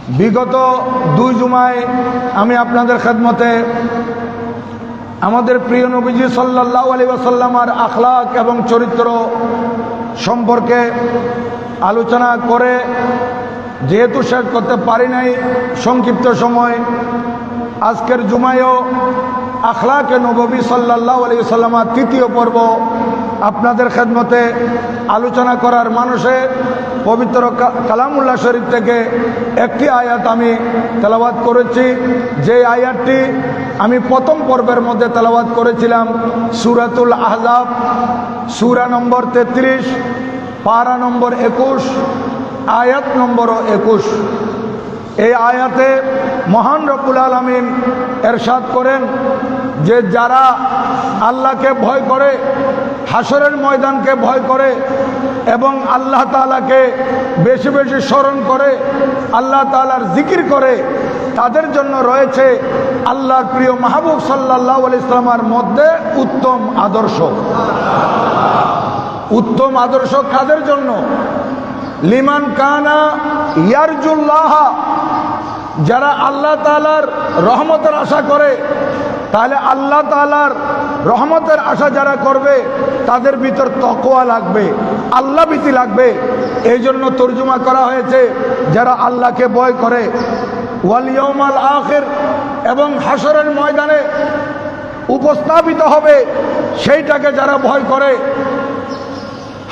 বিগত 2 জুমায় আমি আপনাদের খেদমতে আমাদের প্রিয় নবীজি সাল্লাল্লাহু আলাইহি ওয়াসাল্লামের আখলাক এবং চরিত্র সম্পর্কে আলোচনা করে যেহেতু শেষ করতে পারি নাই সংক্ষিপ্ত সময়, আজকের জুমায়ও আখলাকে নবী সাল্লাল্লাহু আলাইহি ওয়াসাল্লামের 3য় পর্ব আপনাদের খেদমতে আলোচনা করার মানুষে পবিত্র কালামুল্লাহ শরীফ থেকে একটি আয়াত আমি তেলাওয়াত করেছি। যে আয়াতটি আমি প্রথম পর্বের মধ্যে তেলাওয়াত করেছিলাম, সূরাতুল আহজাব, সূরা নম্বর 33, পারা নম্বর 21, আয়াত নম্বর 21। এই আয়াতে মহান রব্বুল আলামিন এরশাদ করেন যে যারা আল্লাহকে ভয় করে, হাসরের ময়দানকে ভয় করে এবং আল্লাহ তাআলাকে বেশি বেশি স্মরণ করে, আল্লাহ তাআলার জিকির করে, তাদের জন্য রয়েছে আল্লাহর প্রিয় মাহবুব সাল্লাল্লাহু আলাইহি ওয়াসাল্লামের মধ্যে উত্তম আদর্শ। উত্তম আদর্শ কাদের জন্য? লিমান কানা ইয়ারজুল্লাহ, যারা আল্লাহ তাআলার রহমতের আশা করে, তাহলে আল্লাহ তাআলার রহমতের আশা যারা করবে তাদের ভিতর তাকওয়া লাগবে, আল্লাহ ভীতি লাগবে। এই জন্য তর্জমা করা হয়েছে যারা আল্লাহকে ভয় করে। ওয়াল ইয়াউমাল আখির, এবং হাসরের ময়দানে উপস্থাপিত হবে সেইটাকে যারা ভয় করে।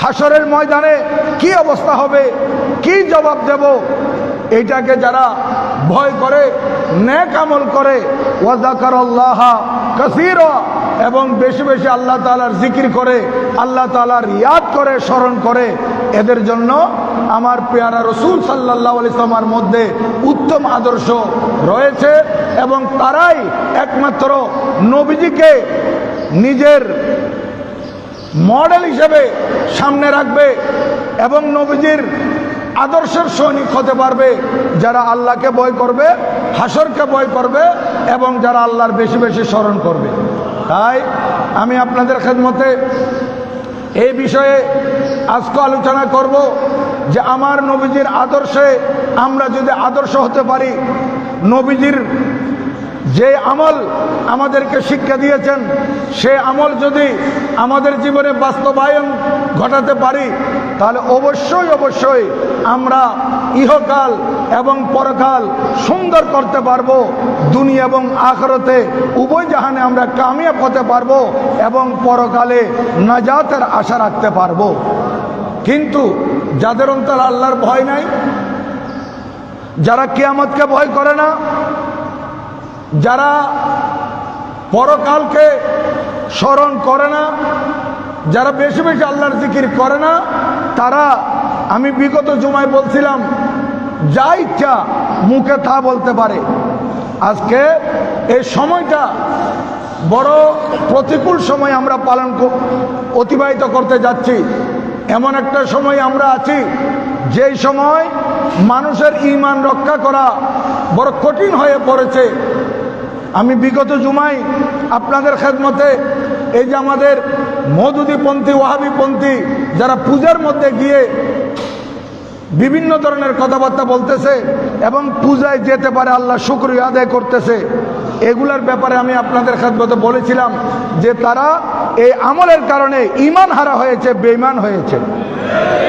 হাসরের ময়দানে কি অবস্থা হবে, কি জবাব দেব, এইটাকে যারা ভয় করে, নেক আমল করে, ওয়া যাকারাল্লাহ কাসীরা, এবং বেশি বেশি আল্লাহ তাআলার জিকির করে, আল্লাহ তাআলার ইয়াদ করে, স্মরণ করে, এদের জন্য আমার পেয়ারা রাসূল সাল্লাল্লাহু আলাইহি ওয়াসাল্লামের মধ্যে উত্তম আদর্শ রয়েছে। এবং তারাই একমাত্র নবীজিকে নিজের মডেল হিসেবে সামনে রাখবে এবং নবীজির আদর্শের সৈনিক হতে পারবে যারা আল্লাহকে ভয় করবে, হাসরকে ভয় করবে এবং যারা আল্লাহর বেশি বেশি স্মরণ করবে। তাই আমি আপনাদের খেদমতে এই বিষয়ে আজকে আলোচনা করব যে আমার নবীজির আদর্শে আমরা যদি আদর্শ হতে পারি, নবীজির যে আমল আমাদেরকে শিক্ষা দিয়েছেন সে আমল যদি আমাদের জীবনে বাস্তবায়ন ঘটাতে পারি, তাহলে অবশ্যই অবশ্যই আমরা ইহকাল এবং পরকাল সুন্দর করতে পারবো। দুনিয়া এবং আখিরাতে উভয় জাহানে আমরা কামিয়াব হতে পারবো এবং পরকালে নাজাতের আশা রাখতে পারবো। কিন্তু যাদের অন্তরে আল্লাহর ভয় নাই, যারা কিয়ামতকে ভয় করে না, যারা পরকালকে স্মরণ করে না, যারা বেশি বেশি আল্লাহর জিকির করে না, তারা, আমি বিগত জুমায় বলছিলাম, যা ইচ্ছা মুখে তা বলতে পারে। আজকে এই সময়টা বড় প্রতিকূল সময় আমরা অতিবাহিত করতে যাচ্ছি। এমন একটা সময় আমরা আছি যেই সময় মানুষের ঈমান রক্ষা করা বড় কঠিন হয়ে পড়েছে। আমি বিগত জুমায় আপনাদের খেদমতে এই যে আমাদের মওদুদীপন্থী, ওয়াহাবিপন্থী যারা পূজার মধ্যে গিয়ে বিভিন্ন ধরনের কথাবার্তা বলতেছে এবং পূজায় যেতে পারে আল্লাহ শুকরিয়া আদায় করতেছে, এগুলার ব্যাপারে আমি আপনাদের খেদমতে বলেছিলাম যে তারা এই আমলের কারণে ঈমান হারা হয়েছে, বেঈমান হয়েছে।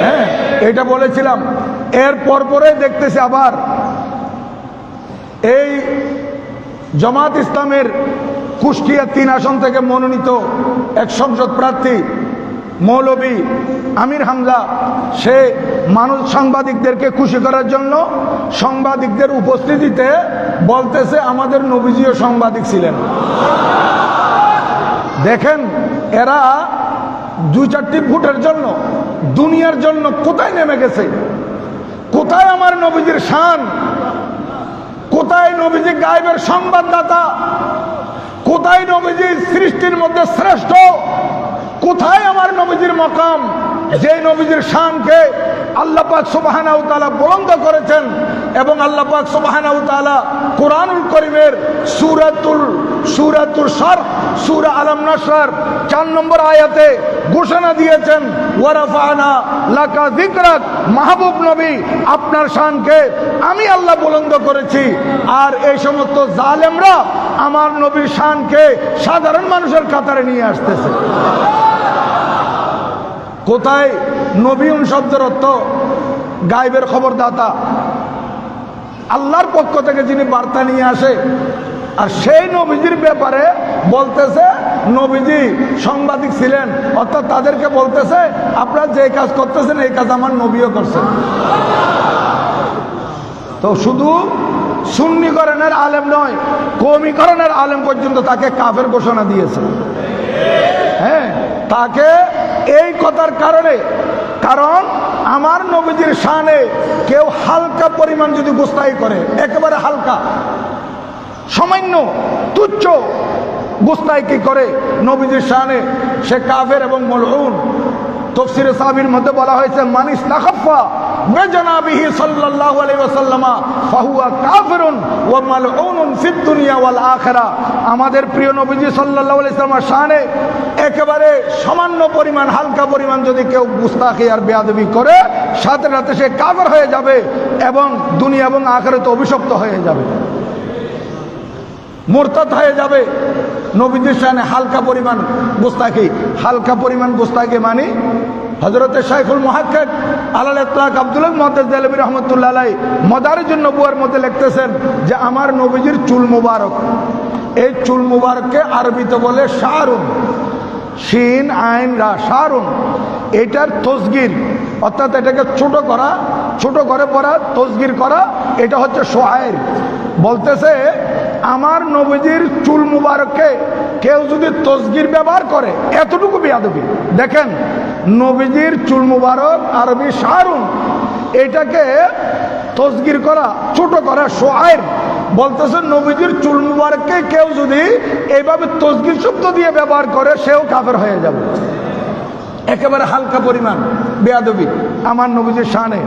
হ্যাঁ, এটা বলেছিলাম। এর পরে দেখতেছি আবার এই জামাত ইসলামের কুষ্টিয়া 3 আসন থেকে মনোনীত এক সংসদ প্রার্থী মৌলভী আমির হামজা, সে সাংবাদিকদেরকে খুশি করার জন্য সাংবাদিকদের উপস্থিতিতে বলতেছে আমাদের নবীজিও সাংবাদিক ছিলেন। দেখেন এরা 2-4টি ভোটের জন্য দুনিয়ার জন্য কোথায় নেমে গেছে। কোথায় আমার নবীজির শান, কোথায় নবীজি গায়েবের সংবাদদাতা, কোথায় নবীজি সৃষ্টির মধ্যে শ্রেষ্ঠ, কোথায় আমার নবীজির মকাম, যে নবীজির শানকে আল্লাহ পাক সুবহানাহু ওয়া তাআলা বুলন্দ করেছেন। এবং আল্লাহ পাক সুবহানাহু ওয়া তাআলা কোরআনুল কারীমের সূরাতুল সূরা আলাম নাসর 4 নম্বর আয়াতে ঘোষণা দিয়েছেন ওয়ারাফানা লাকা যিকরাক, মাহবুব নবী আপনার শানকে আমি আল্লাহ বুলন্দ করেছি। আর এই সমস্ত জালেমরা আমার নবীর শানকে সাধারণ মানুষের কাতারে নিয়ে আসতেছে। কোথায় নবীন শব্দের অর্থ গায়েবের খবরদাতা, আল্লাহর পক্ষ থেকে যিনি বার্তা নিয়ে আসে। আর সেই নবীজির ব্যাপারে বলতেছে নবীজি সাংবাদিক ছিলেন, অর্থাৎ তাদেরকে বলতেছে আপনারা যে কাজ করতেছেন এই কাজ আমার নবীও করছেন। তো শুধু সুন্নিকরণের আলেম নয়, কওমিকরণের আলেম পর্যন্ত তাকে কাফের ঘোষণা দিয়েছে। হ্যাঁ, তাকে এই কথার কারণে, কারণ আমার নবীজির শানে কেউ হালকা পরিমাণ যদি গুস্তাখি করে, একেবারে হালকা সামান্য তুচ্ছ গুস্তাখি করে নবীজির শানে, সে কাফের এবং মালউন। তাফসীরে সাহাবীর মধ্যে বলা হয়েছে মান ইস্তাখাফা বিজানাবিহি সাল্লাল্লাহু আলাইহি ওয়াসাল্লাম ফাহুয়া কাফিরুন ওয়া মালউনুন ফিদ দুনিয়া ওয়াল আখিরা। আমাদের প্রিয় নবীজি সাল্লাল্লাহু আলাইহি ওয়াসাল্লামের শানে একেবারে সামান্য পরিমাণ, হালকা পরিমাণ যদি কেউ গুস্তাখি আর বেয়াদবি করে, সাথে সাথে সে কাফের হয়ে যাবে এবং দুনিয়া এবং আখিরাতে অভিশপ্ত হয়ে যাবে, মুরতাদ হয়ে যাবে। নবীজির শানে হালকা পরিমাণ গুস্তাখি, হালকা পরিমাণ গুস্তাখি মানে হযরতে শাইখুল মুহাক্কিক আলাল ইতলাক আব্দুল মুহাদ্দিস দেহলভী রাহমাতুল্লাহ আলাইহি মাদারিজুন নবুওয়ার মধ্যে লিখতেছেন যে আমার নবীজির চুল মুবারক, এই চুল মুবারককে আরবিতে বলে শারুন, শিন আইন রা, শারুন। এটার তসগির অর্থাৎ এটাকে ছোট করা, ছোট করে পড়া, তসগির করা, এটা হচ্ছে শোয়াইর। বলতেছে আমার নবীজির চুল মুবারককে কেউ যদি তসগির ব্যবহার করে, এতটুকু বেয়াদবি। দেখেন নবীজির চুল মুবারক আরবি শারুন, এটাকে তসগির করা, ছোট করা, শোয়াইর। বলতেছে নবীজির চুল মুবারককে কেউ যদি এইভাবে তসগির শব্দ দিয়ে ব্যবহার করে, সেও কাফের হয়ে যাবে। একেবারে হালকা পরিমাণ বেয়াদবি আমার নবীজির শানে,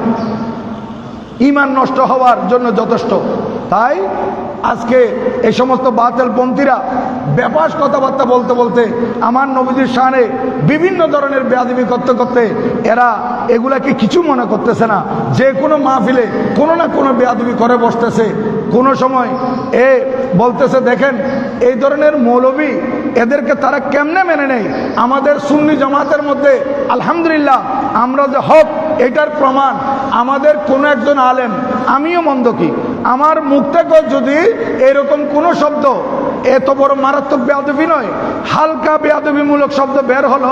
ঈমান নষ্ট হওয়ার জন্য যথেষ্ট। তাই আজকে এই সমস্ত বাতিল পন্থীরা বেফাস কথাবার্তা বলতে বলতে আমার নবীজির শানে বিভিন্ন ধরনের বেয়াদবি করতে করতে এরা এগুলাকে কিছু মনে করতেছে না। যে কোনো মাহফিলে কোনো না কোনো বেয়াদবি করে বসতেছে। কোনো সময় এ বলতেছে দেখেন এই ধরনের মৌলবী, এদেরকে তারা কেমনে মেনে নেয়। আমাদের সুন্নি জামাতের মধ্যে আলহামদুলিল্লাহ আমরা যে হক, এটার প্রমাণ আমাদের কোনো একজন আলেম, আমিও মন্দ কি, আমার মুখ থেকে যদি এরকম কোনো শব্দ, এত বড় মারাত্মক বেয়াদবি নয়, হালকা বেয়াদবিমূলক শব্দ বের হলো,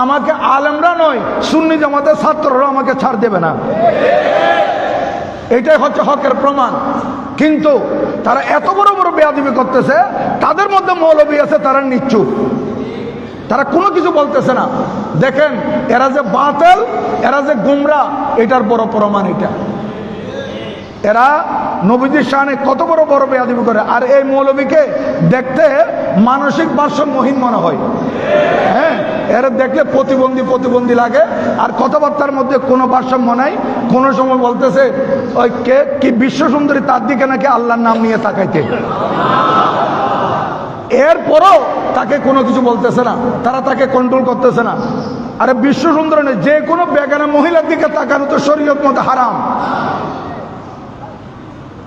আমাকে আলেমরা নয়, সুন্নি জামাতের ছাত্ররা আমাকে ছাড় দেবে না। এটাই হচ্ছে হকের প্রমাণ। কিন্তু তারা এত বড় বড় বেয়াদবি করতেছে, তাদের মধ্যে মৌলবী আছে, তারা নিশ্চুপ, তারা কোনো কিছু বলতেছে না। দেখেন এরা যে বাতিল, এরা যে গুমরা, এটার বড় প্রমাণ এটা। এরা নবীজির শানে কত বড় বড় বেয়াদবি করে। আর এই মৌলবীকে দেখতে মানসিক ভারসাম্যহীন মনে হয়। হ্যাঁ, এরা দেখলে প্রতিবন্ধী লাগে। আর কথাবার্তার মধ্যে কোনো ভারসাম্য নাই। কোনো সময় বলতেছে ওই কে কি বিশ্ব সুন্দরী, তার দিকে নাকি আল্লাহর নাম নিয়ে তাকাইতে, এরপরও তাকে কোনো কিছু বলতেছে না, তারা তাকে কন্ট্রোল করতেছে না। আরে বিশ্ব সুন্দরী নেই, যে কোনো বেগানা মহিলার দিকে তাকানো তো শরীয়ত মতে হারাম।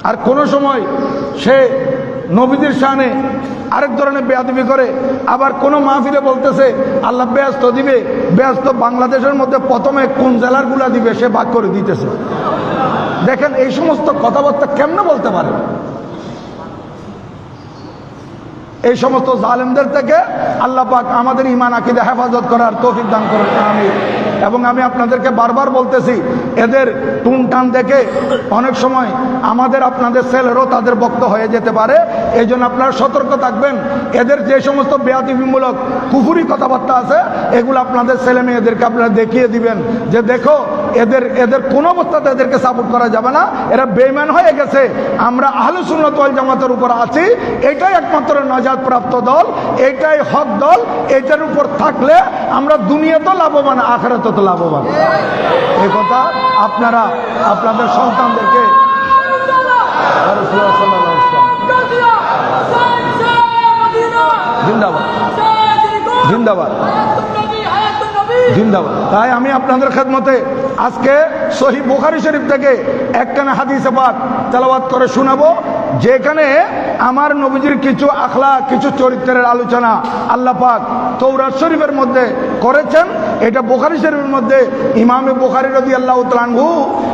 আর কোনো সময় সে নবীজির শানে আরেক ধরনের বেয়াদবি করে। আবার কোনো মাহফিলে বলতেছে আল্লাহ ব্যস্ত দিবে, ব্যস্ত বাংলাদেশের মধ্যে প্রথমে কোন জেলারগুলা দিবে সে ভাগ করে দিতেছে। দেখেন এই সমস্ত কথাবার্তা কেমনে বলতে পারে। এই সমস্ত জালেমদের থেকে আল্লাহ পাক আমাদের ঈমান আকীদা হেফাজত করার তৌফিক দান করুন, আমিন। এবং আমি আপনাদেরকে বারবার বলতেছি, এদের টুনটান দেখে অনেক সময় আমাদের আপনাদের ছেলেরও তাদের বক্ত হয়ে যেতে পারে। এই জন্য আপনারা সতর্ক থাকবেন। এদের যে সমস্ত বেয়াদবিমূলক কুফুরি কথাবার্তা আছে, এগুলো আপনাদের ছেলে মেয়েদেরকে আপনারা দেখিয়ে দিবেন যে দেখো এদের কোন অবস্থাতে এদেরকে সাপোর্ট করা যাবে না, এরা বেঈমান হয়ে গেছে। আমরা আহলে সুন্নাত ওয়াল জামাতের উপর আছি, এটাই একমাত্র নাজাত প্রাপ্ত দল, এটাই হক দল। এটার উপর থাকলে আমরা দুনিয়াতেও লাভবান, আখিরাতেও লাভবান। এই কথা আপনারা আপনাদের সন্তানদেরকে জিন্দাবাদ জিন্দাবাদ জিন্দাবাদ। তাই আমি আপনাদের খেদমতে আজকে সহিহ বুখারী শরীফ থেকে একখানা হাদিসে পাক তেলাওয়াত করে শোনাবো, যেখানে আমার নবীজির কিছু আখলাক, কিছু চরিত্রের আলোচনা আল্লাহ পাক তৌরাত শরীফের মধ্যে করেছেন। এটা বুখারী শরীফের মধ্যে ইমামে বুখারী রাদিয়াল্লাহু তাআলা আনহু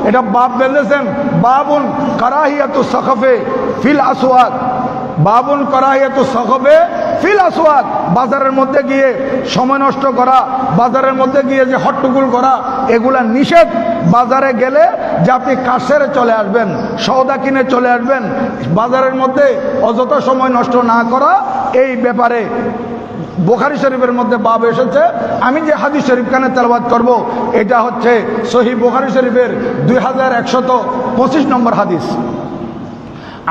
এটা বাব বেঁধেছেন, বাবুন কারাহিয়াতু সাখফে ফিল আসওয়াক। বাবুন কারাহিয়াতু সাখফে ফিল আসওয়াক, বাজারের মধ্যে গিয়ে সময় নষ্ট করা, বাজারের মধ্যে গিয়ে যে হট্টগোল করা, এগুলা নিষেধ। বাজারে গেলে যে আপনি কাজ সেরে চলে আসবেন, সওদা কিনে চলে আসবেন, বাজারের মধ্যে অযথা সময় নষ্ট না করা, এই ব্যাপারে বুখারী শরীফের মধ্যে বাব এসেছে। আমি যে হাদিস শরীফখানে তেলাওয়াত করব এটা হচ্ছে সহিহ বুখারী শরীফের 2125 নম্বর হাদিস।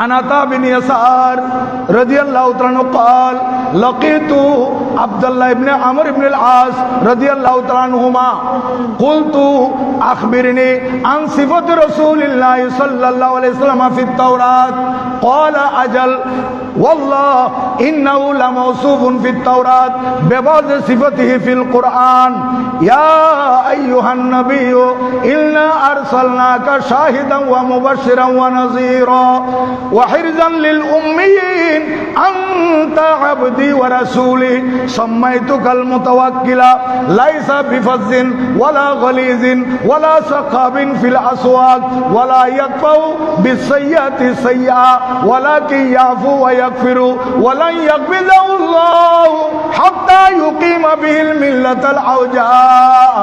عن عطاء بن يسار رضي الله تعالى عنه قال لقيت عبد الله بن عمرو بن العاص رضي الله تعالى عنهما قلت أخبرني عن صفة رسول الله صلى الله عليه وسلم في التوراة قال أجل والله إنه لموصوف في التوراة ببعض صفته في القرآن يا أيها النبي إنا أرسلناك شاهدا ومبشرا ونذيرا وحرزا للأميين أنت عبدي ورسولي سميتك المتوكل ليس بفظ ولا غليظ ولا سخاب في الأسواق ولا يكفو بالسيئة سيئة ولكن يعفو ويغفر ولن يقبضه الله حتى يقيم به الملة العوجاء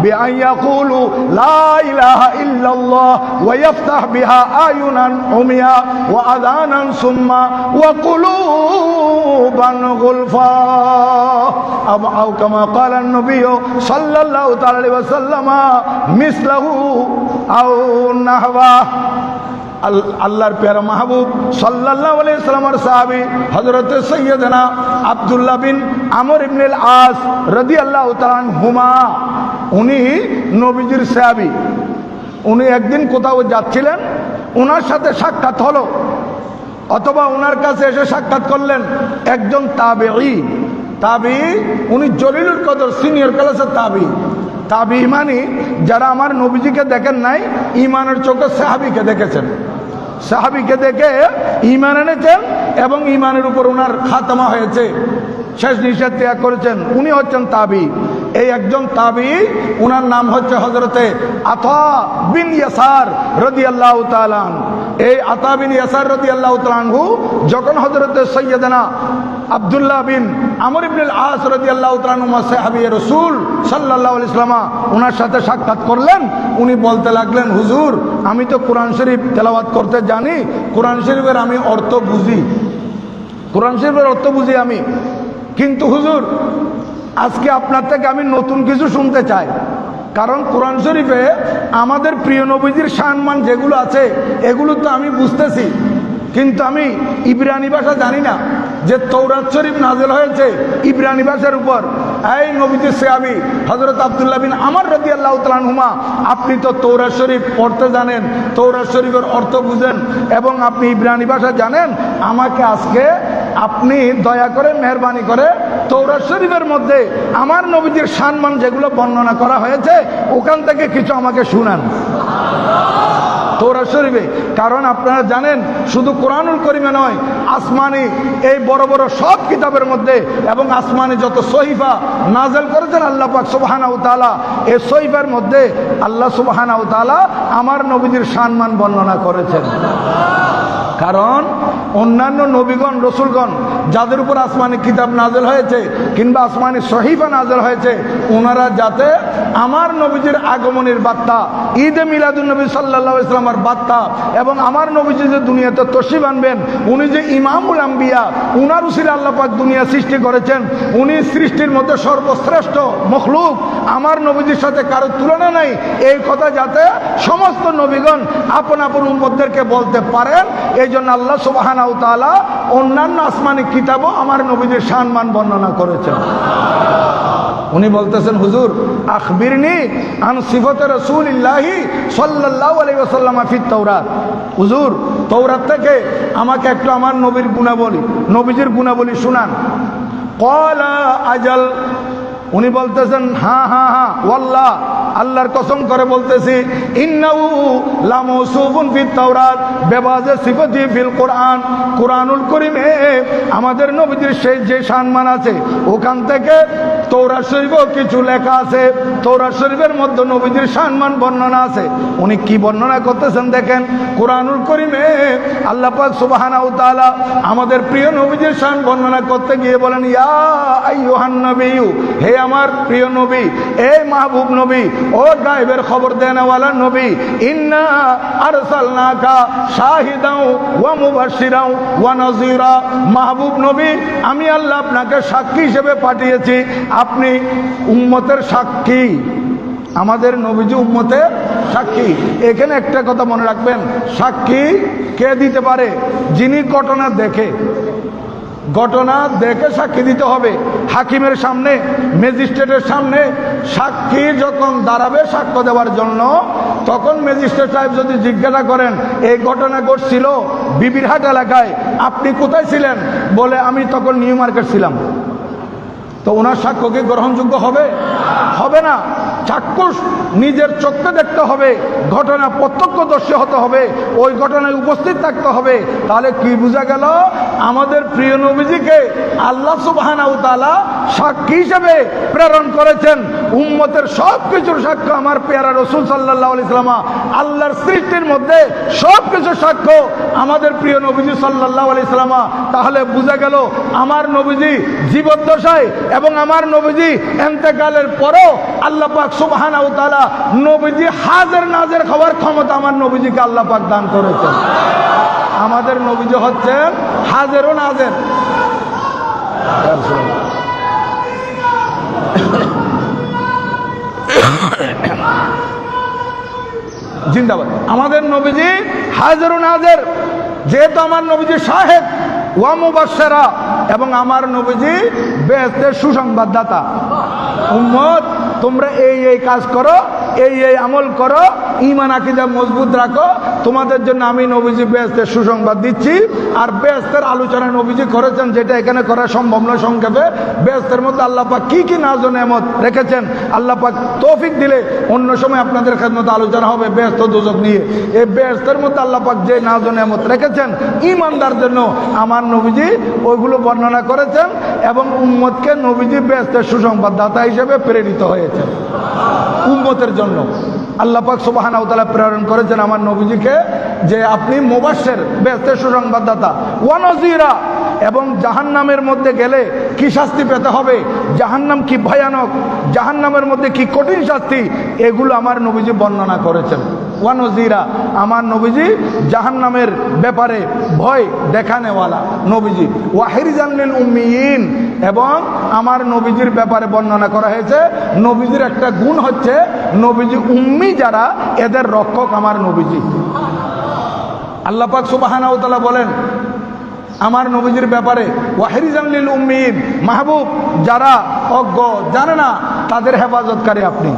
بأن يقولوا لا إله إلا الله ويفتح بها أعينا عمياء وأذانا صما وقلوبا غلفا أو كما قال النبي صلى الله عليه وسلم مثله أو نحوه। আল্লাহর প্যারা মাহবুব সাল্লাল্লাহু আলাইহি ওয়াসাল্লামের সাহাবী হযরত সাইয়্যিদানা আব্দুল্লাহ বিন আমর ইবনে আল আস রাদিয়াল্লাহু তাআলা আনহুমা, উনি নবীজির সাহাবী। উনি একদিন কোথাও যাচ্ছিলেন, ওনার সাথে সাক্ষাৎ হলো, অথবা ওনার কাছে এসে সাক্ষাৎ করলেন একজন তাবেঈ। তাবেঈ উনি জলিলুল কদর, সিনিয়র ক্লাসের তাবেঈ। তাবেঈ মানে যারা আমার নবীজিকে দেখেন নাই, ঈমানের চোখে সাহাবীকে দেখেছেন, সাহাবীকে দেখে ঈমান এনেছেন এবং ঈমানের উপর ওনার খাতমা হয়েছে, শেষ নিঃশ্বাস ত্যাগ করেছেন, উনি হচ্ছেন তাবেঈ। এই একজন তাবেঈ, ওনার নাম হচ্ছে হযরতে আতা বিন ইয়াসার রাদিয়াল্লাহু তাআলা আনহু। এই আতা বিন ইয়াসার রাদিয়াল্লাহু তাআলা আনহু যখন হযরতে সাইয়্যিদানা আব্দুল্লাহ বিন আমর ইবনে আল আস রাদিয়াল্লাহু তাআলা আনহু সাহাবী রাসূল সাল্লাল্লাহু আলাইহি ওয়াসাল্লাম ওনার সাথে সাক্ষাৎ করলেন, উনি বলতে লাগলেন, হুজুর আমি তো কোরআন শরীফ তেলাওয়াত করতে জানি, কোরআন শরীফের আমি অর্থ বুঝি, কোরআন শরীফের অর্থ বুঝি আমি, কিন্তু হুজুর আজকে আপনার থেকে আমি নতুন কিছু শুনতে চাই। কারণ কোরআন শরীফে আমাদের প্রিয় নবীজির সম্মান যেগুলো আছে এগুলো তো আমি বুঝতেছি, কিন্তু আমি ইব্রানি ভাষা জানি না যে তৌরাত শরীফ নাযিল হয়েছে ইব্রানি ভাষার উপর। এই নবীজির সাহাবী হযরত আব্দুল্লাহ বিন আমর রাদিয়াল্লাহু তাআলা আনহুমা, আপনি তো তৌরাত শরীফ পড়তে জানেন, তৌরাত শরীফের অর্থ বুঝেন এবং আপনি ইব্রানি ভাষা জানেন, আমাকে আজকে আপনি দয়া করে মেহরবানি করে তৌরাত শরীফের মধ্যে আমার নবীজির সম্মান যেগুলো বর্ণনা করা হয়েছে ওখান থেকে কিছু আমাকে শুনান তৌরাত শরীফে। কারণ আপনারা জানেন শুধু কোরআনুল কারীমে নয়, আসমানি এই বড় বড় সব কিতাবের মধ্যে এবং আসমানি যত সহিফা নাযিল করেছেন আল্লাহ পাক সুবহানাহু ওয়া তাআলা, এই সহিফার মধ্যে আল্লাহ সুবহানাহু ওয়া তাআলা আমার নবীজির সম্মান বর্ণনা করেছেন। কারণ অন্যান্য নবীগণ রসুলগণ যাদের উপর আসমানি কিতাব নাযিল হয়েছে কিংবা আসমানি সহিফা নাযিল হয়েছে, ওনারা যাতে আমার নবীজির আগমনের বার্তা, ঈদে মিলাদুন নবী সাল্লাল্লাহু আলাইহি ওয়াসাল্লামের বার্তা এবং আমার নবীজি যে দুনিয়াতে তশরিফ আনবেন, উনি যে ইমামুল আম্বিয়া, উনার উসিলায় আল্লাহ পাক দুনিয়া সৃষ্টি করেছেন, উনি সৃষ্টির মধ্যে সর্বশ্রেষ্ঠ মখলুক, আমার নবীজির সাথে কারো তুলনা নাই, এই কথা যাতে সমস্ত নবীগণ আপন আপন উম্মতদেরকে বলতে পারেন, এই জন্য আল্লাহ সুবহানাহু ওয়া তাআলা অন্যান্য আসমানি কিতাবও আমার নবীজির সম্মান বর্ণনা করেছেন। উনি বলতেছেন, হুজুর আখবিরনি আন সিফাতে রাসূলিল্লাহি সাল্লাল্লাহু আলাইহি ওয়াসাল্লাম ফিত তাওরাত। হুজুর তাওরাত থেকে আমাকে একটু আমার নবীর গুণাবলী, নবীজির গুণাবলী শুনান। ক্বালা আজাল, উনি বলতেছেন হ্যাঁ হ্যাঁ হ্যাঁ ওয়াল্লাহ, আল্লাহর কসম করে বলতেছি, ইন্নাহু লামাউসুফুন ফিত তাওরাত বিবাযি সিফাতি ফিল কুরআন, কুরআনুল কারীমে আমাদের নবীজির সেই যে সম্মান আছে ওখান থেকে তাওরাত শরীফেও কিছু লেখা আছে। তাওরাত শরীফের মধ্যে নবীজির সম্মান বর্ণনা আছে। উনি কি বর্ণনা করতেছেন দেখেন, কুরআনুল কারীমে আল্লাহ পাক সুবহানাহু ওয়া তাআলা আমাদের প্রিয় নবীজির শান বর্ণনা করতে গিয়ে বলেন, ইয়া আইয়ুহান নবিয়্যু, হে আমার প্রিয় নবী, এই মাহবুব নবী, ও গায়বের খবর দেনেওয়ালা নবী, ইন্না আরসালনাকা শাহিদাও ওয়া মুবাশশিরাও ওয়া নাযীরা, মাহবুব নবী আমি আল্লাহ আপনাকে সাক্ষী হিসেবে পাঠিয়েছি, আপনি উম্মতের সাক্ষী। আমাদের নবীজি উম্মতের সাক্ষী। এখানে একটা কথা মনে রাখবেন, সাক্ষী কে দিতে পারে? যিনি ঘটনা দেখে সাক্ষী দিতে হবে। হাকিমের সামনে, ম্যাজিস্ট্রেটের সামনে সাক্ষী যখন দাঁড়াবে সাক্ষ্য দেওয়ার জন্য, তখন ম্যাজিস্ট্রেট সাহেব যদি জিজ্ঞাসা করেন এই ঘটনা ঘটছিল বিবিরহাট এলাকায়, আপনি কোথায় ছিলেন? বলে আমি তখন নিউ মার্কেট ছিলাম, তো ওনার সাক্ষ্য কি গ্রহণযোগ্য হবে? হবে না। চাক্ষুষ নিজের চোখে দেখতে হবে, ঘটনা প্রত্যক্ষদর্শী হতে হবে, ওই ঘটনায় উপস্থিত থাকতে হবে। তাহলে কি বোঝা গেল? আমাদের প্রিয় নবীজিকে আল্লাহ সুবহানাহু ওয়া তাআলা সাক্ষী হিসেবে প্রেরণ করেছেন। উম্মতের সব কিছুর সাক্ষ্য আমার পেয়ারা রাসূল সাল্লাল্লাহু আলাইহি ওয়াসাল্লাম, আল্লাহর সৃষ্টির মধ্যে সব কিছু সাক্ষ্য আমাদের প্রিয় নবীজি সাল্লাল্লাহু আলাইহি ওয়াসাল্লাম। তাহলে বোঝা গেল আমার নবীজি জীবদ্দশায় এবং আমার নবীজি ইন্তেকালের পরও আল্লাহ পাক সুবহানাহু ওয়া তাআলা নবীজি হাজির নাজির হওয়ার ক্ষমতা আমার নবীজিকে আল্লাহ পাক দান করেছেন। আমাদের নবীজি হচ্ছেন হাজির ও নাজির। জিন্দাবাদ। আমাদের নবীজি হাজির ও নাজির, যেহেতু আমার নবীজি শাহেদ ওয়া মুবাশশিরা, এবং আমার নবীজি বেহেশতের সুসংবাদদাতা। উম্মত তোমরা এই কাজ করো, এই আমল করো, ঈমান আকীদা মজবুত রাখো, তোমাদের জন্য আমি নবীজি বেহেশতের সুসংবাদ দিচ্ছি। আর বেহেশতের আলোচনা নবীজি করেছেন, যেটা এখানে করা সম্ভব নয় সংক্ষেপে। বেহেশতের মধ্যে আল্লাহ পাক কি কি নাজ ও নেয়ামত রেখেছেন, আল্লাহ পাক তৌফিক দিলে অন্য সময় আপনাদের খেদমতে আলোচনা হবে বেহেশত ও দোজখ নিয়ে। এই বেহেশতের মধ্যে আল্লাহ পাক যে নাজ ও নেয়ামত রেখেছেন ঈমানদার জন্য, আমার নবীজি ওইগুলো বর্ণনা করেছেন, এবং উম্মতকে নবীজি বেহেশতের সুসংবাদদাতা হিসেবে প্রেরিত হয়েছে উম্মতের জন্য। আল্লাহ পাক সুবহানাহু ওয়া তাআলা প্রেরণ করেছেন আমার নবীজিকে, যে আপনি মুবাশশির, বেহেশতের সুসংবাদদাতা, ওয়া নাযীরা, এবং জাহান্নামের মধ্যে গেলে কি শাস্তি পেতে হবে, জাহান্নাম কি ভয়ানক, জাহান্নামের মধ্যে কি কঠিন শাস্তি, এগুলো আমার নবীজি বর্ণনা করেছেন। ওয়া নাযীরা, আমার নবীজি জাহান্নামের ব্যাপারে ভয় দেখানেওয়ালা নবীজি। ওয়া হিরজান লিল উম্মিয়িন, এবং আমার নবীজির ব্যাপারে বর্ণনা করা হয়েছে নবীজির একটা গুণ হচ্ছে নবীজি উম্মি যারা, এদের রক্ষক আমার নবীজি। আল্লাহ পাক সুবহানাহু ওয়া তাআলা বলেন আমার নবীজির ব্যাপারে, ওয়া হিরজান লিল উম্মিয়িন, মাহবুব যারা অজ্ঞ জানে না তাদের হেফাজতকারী আপনি,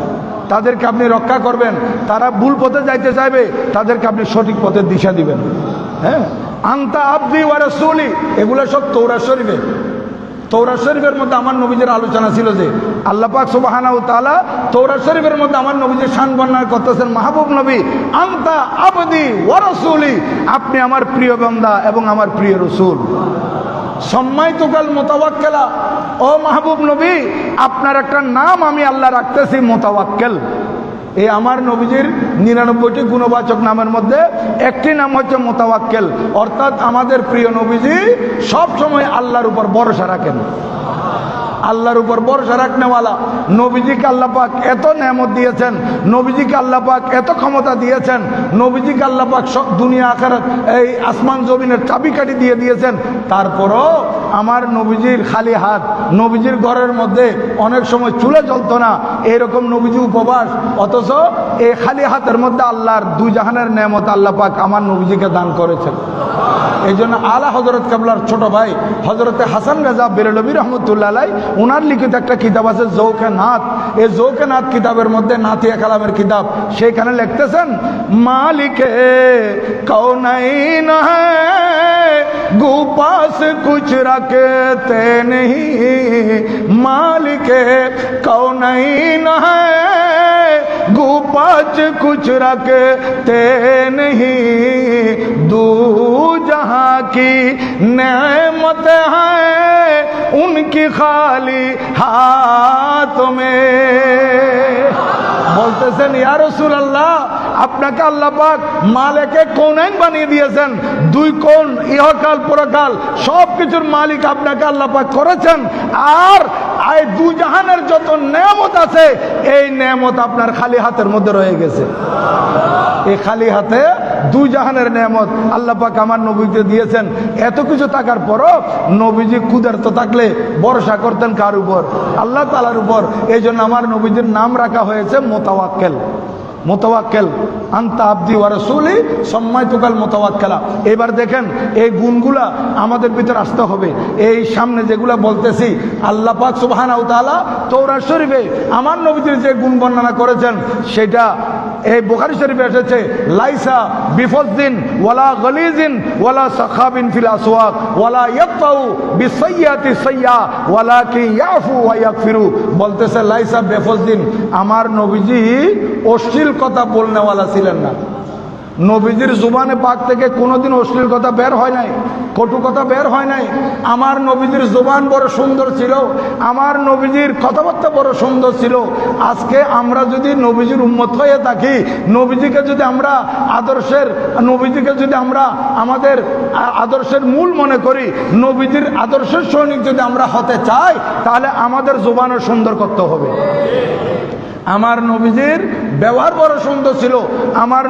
তাদেরকে আপনি রক্ষা করবেন। তারা ভুল পথে যাইতে চাইবে, তাদেরকে আপনি সঠিক পথের দিশা দিবেন। হ্যাঁ, আনতা আবদি ওয়া রাসূলি, এগুলো সব তাওরাত শরীফে। তাওরাত শরীফের মধ্যে আমার নবীজির আলোচনা ছিল যে আল্লাহ পাক সুবহানাহু ওয়া তাআলা তাওরাত শরীফের মধ্যে আমার নবীজির শান বর্ণনা করতেছেন, মাহবুব নবী আনতা আবদি ওয়া রাসূলি, আপনি আমার প্রিয় বান্দা এবং আমার প্রিয় রাসূল। সম্মাইতুকাল মুতাওয়াক্কিলা, ও মাহবুব নবী আপনার একটা নাম আমি আল্লাহ রাখতেছি মুতাওয়াক্কিল। এই আমার নবীজির 99টি গুণবাচক নামের মধ্যে একটি নাম হচ্ছে মুতাওয়াক্কিল, অর্থাৎ আমাদের প্রিয় নবীজি সব সময় আল্লাহর উপর ভরসা রাখেন, আল্লাহর উপর ভরসা রাখনেওয়ালা। নবীজিকে আল্লাহ পাক এত নেয়ামত দিয়েছেন, নবীজিকে আল্লাহ পাক এত ক্ষমতা দিয়েছেন, নবীজিকে আল্লাহ পাক সব দুনিয়া আখিরাত এই আসমান জমিনের চাবিকাঠি দিয়ে দিয়েছেন। তারপরও আমার নবীজির খালি হাত, নবীজির ঘরের মধ্যে অনেক সময় চুলে জ্বলতো না, এরকম নবীজি উপবাস, অথচ এই খালি হাতের মধ্যে আল্লাহর দুই জাহানের নেয়ামত আল্লাহ পাক আমার নবীজিকে দান করেছেন। এই জন্য আলা হযরত কেবলার ছোট ভাই হযরতে হাসান রেজা বেরেলভী রহমতুল্লাহ আলাইহি ওনার লিখিত একটা কিতাব আছে জৌকে নাত। এই জৌকে নাত কিতাবের মধ্যে নাতিয়া কালামের কিতাব, সেইখানে লিখতেছেন মালিকে কৌনাইন হ্যায় গু पास कुछ रखते नहीं, मालिक कौनैन है गो पास कुछ रखते नहीं, दो जहां की नेमत है उनकी खाली हाथ में। বলতেছেন ইয়া রাসূলুল্লাহ, আপনাকে আল্লাহ পাক মালিকে কৌনাইন বানিয়ে দিয়েছেন, দুই কোণ ইহকাল পরকাল সবকিছুর মালিক আপনাকে আল্লাহ পাক করেছেন, আর এই দুই জাহানের যত নেয়ামত আছে এই নেয়ামত আপনার খালি হাতের মধ্যে রয়ে গেছে। এই খালি হাতে দুই জাহানের নেয়ামত আল্লাহ পাক আমার নবীকে দিয়েছেন। এত কিছু থাকার পরও নবীজি ক্ষুধার্ত থাকলে ভরসা করতেন কার উপর? আল্লাহ তাআলার উপর। এই জন্য আমার নবীজির নাম রাখা হয়েছে মোতাওয়াক্কেল। মোতাওয়াক্কেল, আনতা আবদি ওয়া রাসূলি সাম্মাইতুকাল মোতাওয়াক্কেলা। এবার দেখেন এই গুণগুলা আমাদের ভিতর আসতে হবে। এই সামনে যেগুলা বলতেছি আল্লাহ পাক সুবহানাহু ওয়া তাআলা তাওরাত শরীফে আমার নবীজির যে গুণ বর্ণনা করেছেন সেটা এই বুখারী শরীফে এসেছে, লাইসা বিফাজ্জিন ওয়ালা গলিজিন ওয়ালা সাখাবিন ফিল আসওয়াক ওয়ালা ইয়াতাউ বিসাইয়াতি সাইয়্যা ওয়ালাকিন ইয়াফু ওয়া ইয়াগফিরু। বলতেছে লাইসা বিফাজ্জিন, আমার নবীজি অশ্লীল কথা বলনেওয়ালা ছিলেন না। নবীজির জুবানে পাক থেকে কোনোদিন অশ্লীল কথা বের হয় নাই, কটু কথা বের হয় নাই। আমার নবীজির জুবান বড় সুন্দর ছিল, আমার নবীজির কথাবার্তা বড় সুন্দর ছিল। আজকে আমরা যদি নবীজির উম্মত হয়ে থাকি, নবীজিকে যদি আমরা নবীজিকে যদি আমরা আমাদের আদর্শের মূল মনে করি, নবীজির আদর্শের সৈনিক যদি আমরা হতে চাই, তাহলে আমাদের জুবানও সুন্দর করতে হবে। আমার নবীজির ব্যবহার বড় সুন্দর ছিল। আমার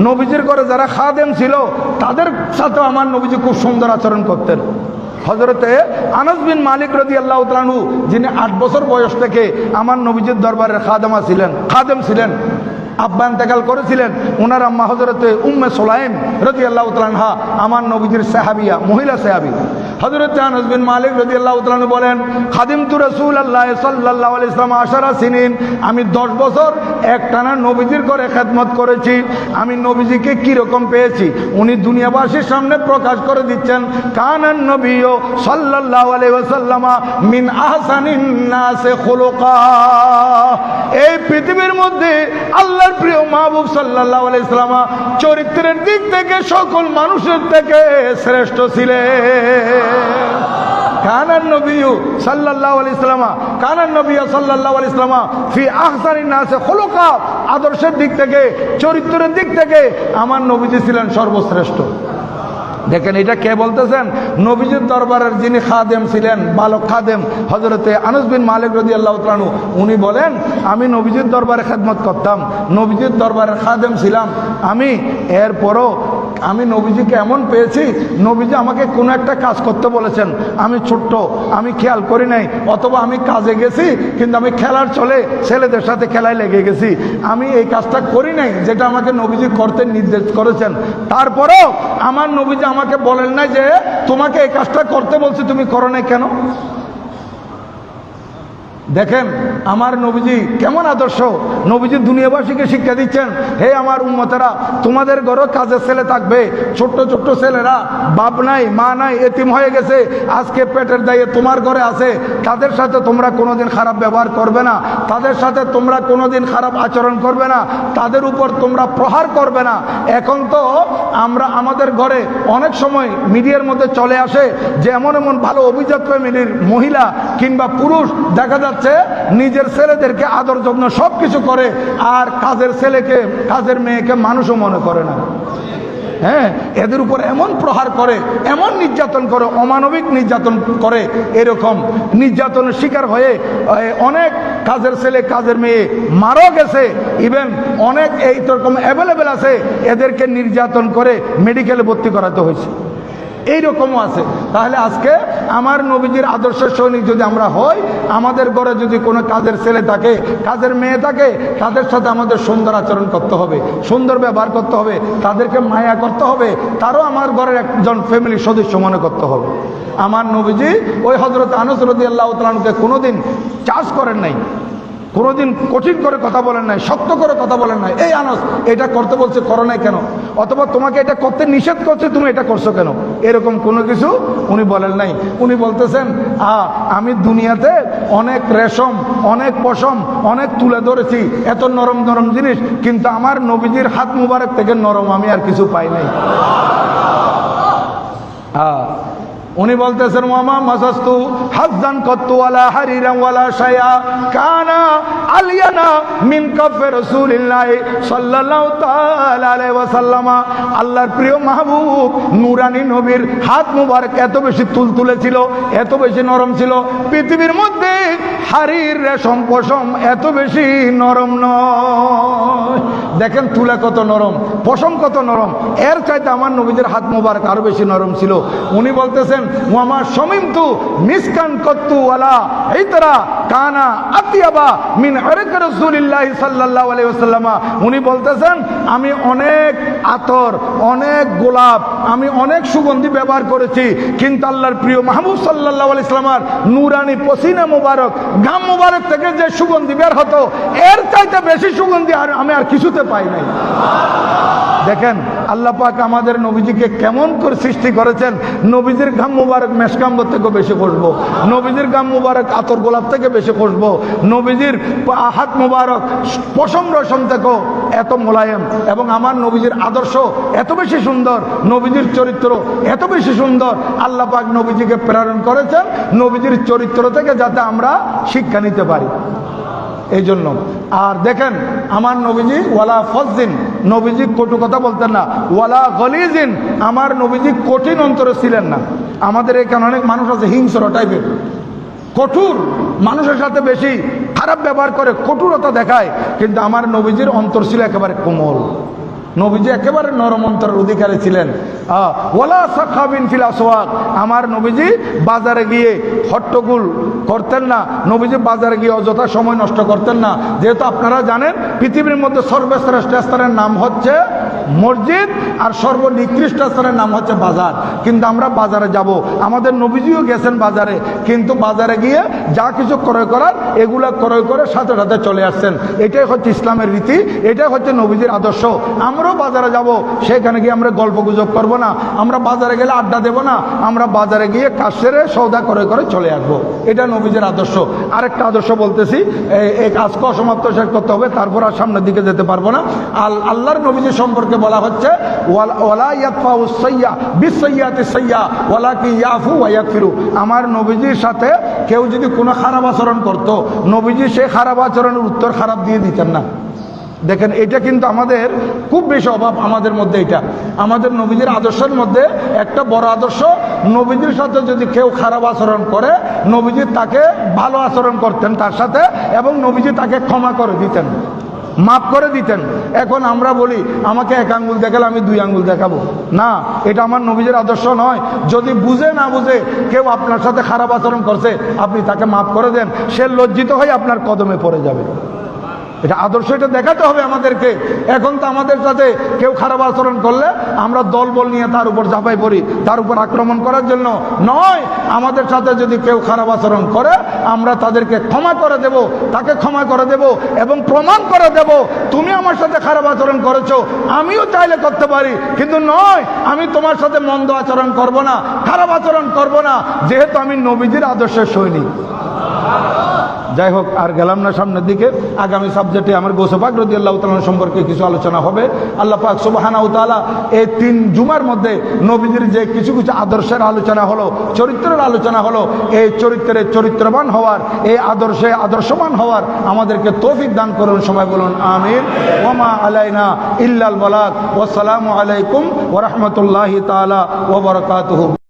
নবীজির ঘরে যারা খাদেম ছিল তাদের সাথে আমার নবীজি খুব সুন্দর আচরণ করতেন। হযরতে আনাস বিন মালিক রাদিয়াল্লাহু তাআলা আনহু, যিনি 8 বছর বয়স থেকে আমার নবীজির দরবারের খাদেম ছিলেন, আব্বা ইন্তেকাল করেছিলেন। ওনার আম্মা হযরতে উম্মে সুলাইম রাদিয়াল্লাহু তাআলা আনহা আমার নবীজির সাহাবিয়া, মহিলা সাহাবী। হযরতে আনাস বিন মালিক রাদিয়াল্লাহু তাআলা আনহু বলেন, খাদিমতু রাসূলুল্লাহ সাল্লাল্লাহু আলাইহি ওয়াসাল্লাম 10 সিনিন, আমি 10 বছর একটানা নবীজির ঘরে খেদমত করেছি। আমি নবীজিকে কি রকম পেয়েছি উনি দুনিয়াবাসীর সামনে প্রকাশ করে দিচ্ছেন। কানান নবিয়্যু সাল্লাল্লাহু আলাইহি ওয়াসাল্লাম মিন আহসানিন নাসি খুলুকা। এই পৃথিবীর মধ্যে আল্লাহর প্রিয় মাহবুব সাল্লাল্লাহু আলাইহি ওয়াসাল্লাম চরিত্রের দিক থেকে সকল মানুষের থেকে শ্রেষ্ঠ ছিলেন। কানান নবিয়্যু সাল্লাল্লাহু আলাইহি ওয়াসাল্লাম সাল্লাল্লাহু আলাইহি ওয়াসাল্লাম ফি আহসানিন নাসি খুলুকা। আদর্শের দিক থেকে, চরিত্রের দিক থেকে আমার নবীজি ছিলেন সর্বশ্রেষ্ঠ। দেখেন এটা কে বলতেছেন? নবীজির দরবারের যিনি খাদেম ছিলেন, বালক খাদেম, হযরতে আনাস বিন মালিক রাদিয়াল্লাহু তাআলা আনহু, উনি বলেন আমি নবীজির দরবারে খেদমত করতাম, নবীজির দরবারের খাদেম ছিলাম। আমি এরপরও আমি নবীজিকে এমন পেয়েছি, নবীজি আমাকে কোনো একটা কাজ করতে বলেছেন, আমি ছোট্ট, আমি খেয়াল করি নাই, অথবা আমি কাজে গেছি কিন্তু আমি খেলার চলে ছেলেদের সাথে খেলায় লেগে গেছি, আমি এই কাজটা করি নাই যেটা আমাকে নবীজি করতে নির্দেশ করেছেন। তারপরেও আমার নবীজি আমাকে বলেন না যে তোমাকে এই কাজটা করতে বলছি তুমি করো নাই কেন। দেখেন আমার নবীজি কেমন আদর্শ। নবীজি দুনিয়াবাসীকে শিক্ষা দিচ্ছেন, হে আমার উম্মতেরা, তোমাদের ঘরে কাজের ছেলে থাকবে, ছোট্ট ছোট্ট ছেলেরা বাপ নাই মা নাই এতিম হয়ে গেছে, আজকে পেটের দায়ে তোমার ঘরে আছে, তাদের সাথে তোমরা কোনোদিন খারাপ ব্যবহার করবে না, তাদের সাথে তোমরা কোনোদিন খারাপ আচরণ করবে না, তাদের উপর তোমরা প্রহার করবে না। এখন তো আমরা আমাদের ঘরে অনেক সময় মিডিয়ার মধ্যে চলে আসে যে এমন এমন ভালো অভিজাত ফ্যামিলির মহিলা কিংবা পুরুষ দেখা যাচ্ছে নিজের ছেলেদেরকে আদর যত্ন সবকিছু করে, আর কাজের মেয়েকে মানুষও মনে করে না। হ্যাঁ, এদের উপর এমন প্রহার করে, এমন নির্যাতন করে, অমানবিক নির্যাতন করে, এরকম নির্যাতনের শিকার হয়ে অনেক কাজের ছেলে কাজের মেয়ে মারাও গেছে। ইভেন অনেক এই রকম অ্যাভেলেবেল আছে, এদেরকে নির্যাতন করে মেডিকেলে ভর্তি করাতে হয়েছে, এইরকমও আছে। তাহলে আজকে আমার নবীজির আদর্শের সৈনিক যদি আমরা হই, আমাদের ঘরে যদি কোনো কাজের ছেলে থাকে, কাজের মেয়ে থাকে, তাদের সাথে আমাদের সুন্দর আচরণ করতে হবে, সুন্দর ব্যবহার করতে হবে, তাদেরকে মায়া করতে হবে, তারও আমার ঘরের একজন ফ্যামিলির সদস্য মনে করতে হবে। আমার নবীজি ওই হযরত আনাস রাদিয়াল্লাহু তাআলা আনহুকে কোনোদিন চার্জ করেন নাই, কোনোদিন কঠিন করে কথা বলেন নাই, শক্ত করে কথা বলেন নাই, এই আনস এটা করতে বলছে করো নাই কেন, অথবা তোমাকে এটা করতে নিষেধ করছে তুমি এটা করছো কেন, এরকম কোনো কিছু উনি বলেন নাই। উনি বলতেছেন আমি দুনিয়াতে অনেক রেশম, অনেক পশম, অনেক তুলে ধরেছি, এত নরম নরম জিনিস, কিন্তু আমার নবীজির হাত মুবারক থেকে নরম আমি আর কিছু পাই নাই। উনি বলতেছেন ওয়ামা মাসাস্তু হাজ্জান কত্তু ওয়ালা হারিরান ওয়ালা শায়া কানা আলিয়ানা মিন কাফে রাসূলিল্লাহ সাল্লাল্লাহু তাআলা আলাইহি ওয়াসাল্লাম। আল্লাহর প্রিয় মাহবুব নূরানী নবীর হাত মুবারক এত বেশি তুলতুলে ছিল, এত বেশি নরম ছিল, পৃথিবীর মধ্যে হারির রেশম পশম এত বেশি নরম নয়। দেখেন তুলা কত নরম, পশম কত নরম, এর চাইতে আমার নবীদের হাত মুবারক আরো বেশি নরম ছিল। উনি বলতেছেন ওয়ামা শামিমতু মিসকান কত্তু ওয়ালা ইতরা কানা আতিয়াবা মিন আরক রাসূলিল্লাহ সাল্লাল্লাহু আলাইহি ওয়াসাল্লাম। উনি বলতেছেন আমি অনেক আতর, অনেক গোলাপ, আমি অনেক সুগন্ধি ব্যবহার করেছি, কিন্তু আল্লাহর প্রিয় মাহবুব সাল্লাল্লাহু আলাইহি ওয়াসাল্লামের নূরানি পসিনা মুবারক, ঘাম মুবারক থেকে যে সুগন্ধি বের হতো এর চাইতে বেশি সুগন্ধি আমি আর কিছুতে পাই নাই। দেখেন আল্লাহ পাক আমাদের নবীজিকে কেমন করে সৃষ্টি করেছেন। নবীজির ঘাম মুবারক মেশকাম্বর থেকে বেশি খুশবু, নবীজির ঘাম মুবারক আতর গোলাপ থেকে বেশি খুশবু, নবীজির হাত মুবারক পশম রসম থেকেও এত মোলায়েম, এবং আমার নবীজির আদর্শ এত বেশি সুন্দর, নবীজির চরিত্র এত বেশি সুন্দর। আল্লাহ পাক নবীজিকে প্রেরণ করেছেন নবীজির চরিত্র থেকে যাতে আমরা শিক্ষা নিতে পারি, এই জন্য। আর দেখেন আমার নবীজি ওয়ালা ফজ্জিন, নবীজি কটু কথা বলতেন না, ওয়ালা গলিজিন, আমার নবীজি কঠিন অন্তরে ছিলেন না। আমাদের এখানে অনেক মানুষ আছে হিংস্র টাইপের, কঠোর, মানুষের সাথে বেশি খারাপ ব্যবহার করে, কঠোরতা দেখায়, কিন্তু আমার নবীজির অন্তর ছিল একেবারে কোমল। নবীজি একেবারে নরম অন্তরের অধিকারী ছিলেন। ওয়ালা সাখাবিন ফিল আসওয়াক, আমার নবীজি বাজারে গিয়ে হট্টগোল করতেন না, নবীজি বাজারে গিয়ে অযথা সময় নষ্ট করতেন না। যেহেতু আপনারা জানেন পৃথিবীর মধ্যে সর্বশ্রেষ্ঠ স্থানের নাম হচ্ছে মসজিদ, আর সর্বনিকৃষ্ট স্থানের নাম হচ্ছে বাজার। কিন্তু আমরা বাজারে যাব, আমাদের নবীজিও গেছেন বাজারে, কিন্তু বাজারে গিয়ে যা কিছু ক্রয় করার এগুলা ক্রয় করে সাথে সাথে চলে আসছেন। এটাই হচ্ছে ইসলামের রীতি, এটাই হচ্ছে নবীজির আদর্শ। আমরাও বাজারে যাব, সেখানে গিয়ে আমরা গল্প গুজব করবো না, আমরা বাজারে গেলে আড্ডা দেব না, আমরা বাজারে গিয়ে কাজ সেরে সৌদা করে করে চলে আসবো। এটা নবীজির আদর্শ। আরেকটা আদর্শ বলতেছি, এই কাজকে অসমাপ্ত শেষ করতে হবে, তারপর আর সামনের দিকে যেতে পারবো না। আল্লাহর নবীজি সম্পর্কে বলা হচ্ছে ওয়ালা ইয়াতফাউ সাইয়্যা বিসাইয়্যাতি সাইয়্যা ওয়ালাকিন ইয়াফু ওয়া ইয়াগফিরু। আমার নবীজির সাথে কেউ যদি কোনো খারাপ আচরণ করত, নবীজি সেই খারাপ আচরণের উত্তর খারাপ দিয়ে দিতেন না। দেখেন এটা কিন্তু আমাদের খুব বেশি অভাব আমাদের মধ্যে। এটা আমাদের নবীজির আদর্শের মধ্যে একটা বড় আদর্শ। নবীজির সাথে যদি কেউ খারাপ আচরণ করে, নবীজি তাকে ভালো আচরণ করতেন তার সাথে, এবং নবীজি তাকে ক্ষমা করে দিতেন, মাফ করে দিতেন। এখন আমরা বলি আমাকে এক আঙ্গুল দেখালে আমি দুই আঙ্গুল দেখাবো না, এটা আমার নবীজির আদর্শ নয়। যদি বুঝে না বুঝে কেউ আপনার সাথে খারাপ আচরণ করছে, আপনি তাকে মাফ করে দেন, সে লজ্জিত হয়ে আপনার কদমে পড়ে যাবে। এটা আদর্শ, এটা দেখাতে হবে আমাদেরকে। এখন তো আমাদের সাথে কেউ খারাপ আচরণ করলে আমরা দলবল নিয়ে তার উপর ঝাঁপাই পড়ি, তার উপর আক্রমণ করার জন্য নয়। আমাদের সাথে যদি কেউ খারাপ আচরণ করে, আমরা তাদেরকে ক্ষমা করে দেব, তাকে ক্ষমা করে দেব, এবং প্রমাণ করে দেব তুমি আমার সাথে খারাপ আচরণ করেছো, আমিও চাইলে করতে পারি, কিন্তু নয় আমি তোমার সাথে মন্দ আচরণ করব না, খারাপ আচরণ করব না, যেহেতু আমি নবীজির আদর্শের সৈনিক। যাই হোক, আর গেলাম না সামনের দিকে। আগামী সাবজেক্টে আমার গৌসে পাক রাদিয়াল্লাহু তাআলা সম্পর্কে কিছু আলোচনা হবে। আল্লাহ পাক সুবহানাহু ওয়া তাআলা এই 3 জুমার মধ্যে নবীজির যে কিছু কিছু আদর্শের আলোচনা হলো, চরিত্রের আলোচনা হলো, এই চরিত্রে চরিত্রবান হওয়ার, এই আদর্শে আদর্শবান হওয়ার আমাদেরকে তৌফিক দান করুন। সবাই বলুন আমিন। ওয়া মা আলাইনা ইল্লাল বালাগ। ওয়াসসালামু আলাইকুম ওয়া রাহমাতুল্লাহি তাআলা ওয়া বারাকাতুহু।